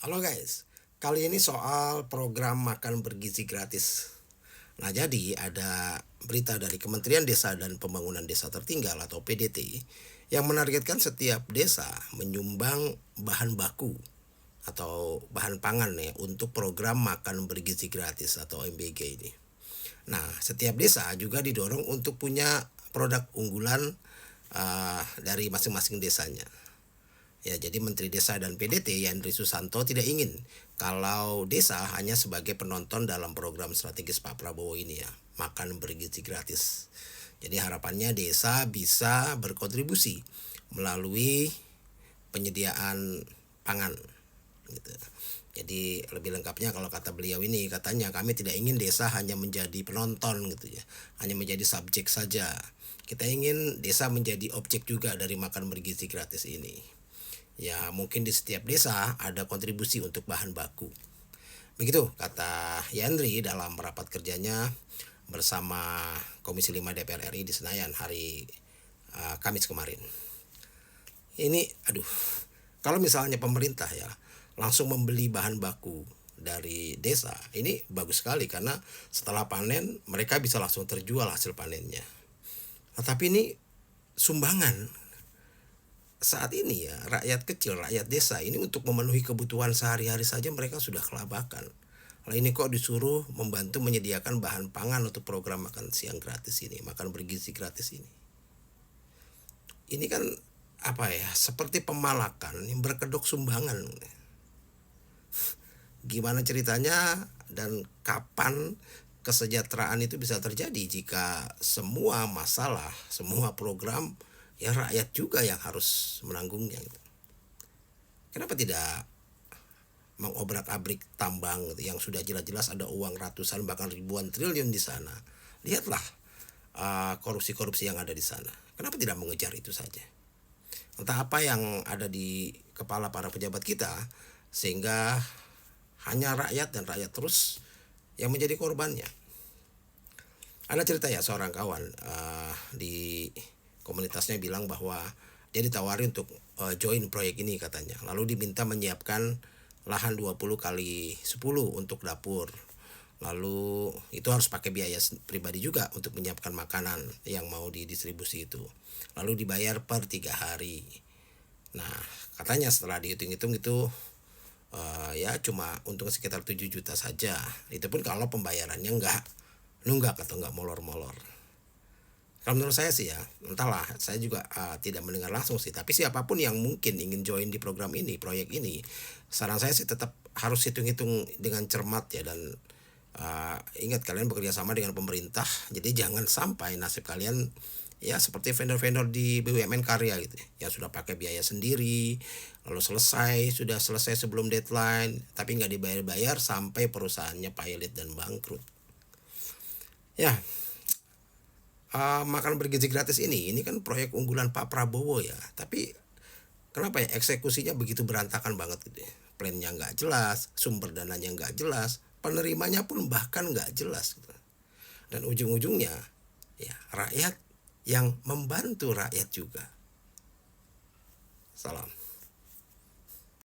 Halo guys, kali ini soal program makan bergizi gratis. Nah, jadi ada berita dari Kementerian Desa dan Pembangunan Desa Tertinggal atau PDT yang menargetkan setiap desa menyumbang bahan baku atau bahan pangan ya untuk program makan bergizi gratis atau MBG ini. Nah, setiap desa juga didorong untuk punya produk unggulan dari masing-masing desanya. Ya, jadi Menteri Desa dan PDT Yandri Susanto tidak ingin kalau desa hanya sebagai penonton dalam program strategis Pak Prabowo ini ya, makan bergizi gratis. Jadi harapannya desa bisa berkontribusi melalui penyediaan pangan gitu. Jadi lebih lengkapnya kalau kata beliau ini, katanya kami tidak ingin desa hanya menjadi penonton gitu ya, hanya menjadi subjek saja. Kita ingin desa menjadi objek juga dari makan bergizi gratis ini. Ya, mungkin di setiap desa ada kontribusi untuk bahan baku. Begitu kata Yandri dalam rapat kerjanya bersama Komisi 5 DPR RI di Senayan hari Kamis kemarin. Ini kalau misalnya pemerintah ya langsung membeli bahan baku dari desa, ini bagus sekali karena setelah panen mereka bisa langsung terjual hasil panennya. Nah, tapi ini sumbangan saat ini ya, rakyat kecil, rakyat desa ini untuk memenuhi kebutuhan sehari-hari saja mereka sudah kelabakan. Nah, ini kok disuruh membantu menyediakan bahan pangan untuk program makan siang gratis ini, makan bergizi gratis ini. Ini kan apa ya, seperti pemalakan yang berkedok sumbangan. Gimana ceritanya dan kapan kesejahteraan itu bisa terjadi jika semua masalah, semua program ya rakyat juga yang harus menanggungnya. Kenapa tidak mengobrak-abrik tambang yang sudah jelas-jelas ada uang ratusan bahkan ribuan triliun di sana? Lihatlah korupsi-korupsi yang ada di sana. Kenapa tidak mengejar itu saja? Entah apa yang ada di kepala para pejabat kita sehingga hanya rakyat dan rakyat terus yang menjadi korbannya. Ada cerita ya, seorang kawan di komunitasnya bilang bahwa dia ditawari untuk join proyek ini katanya. Lalu diminta menyiapkan lahan 20 kali 10 untuk dapur. Lalu itu harus pakai biaya pribadi juga untuk menyiapkan makanan yang mau didistribusi itu. Lalu dibayar per 3 hari. Nah, katanya setelah dihitung-hitung itu ya cuma untung sekitar 7 juta saja. Itu pun kalau pembayarannya nggak nunggak atau nggak molor-molor. Kalau menurut saya sih ya, entahlah, saya juga tidak mendengar langsung sih. Tapi siapapun yang mungkin ingin join di program ini, proyek ini, saran saya sih tetap harus hitung-hitung dengan cermat ya. Dan ingat, kalian bekerja sama dengan pemerintah, jadi jangan sampai nasib kalian ya seperti vendor-vendor di BUMN karya gitu ya, yang sudah pakai biaya sendiri, lalu sudah selesai sebelum deadline, tapi nggak dibayar-bayar sampai perusahaannya pailit dan bangkrut. Ya, makan bergizi gratis ini kan proyek unggulan Pak Prabowo ya, tapi kenapa ya eksekusinya begitu berantakan banget gitu ya. Plannya nggak jelas, sumber dananya nggak jelas, penerimanya pun bahkan nggak jelas gitu. Dan ujung-ujungnya ya rakyat yang membantu rakyat juga. Salam.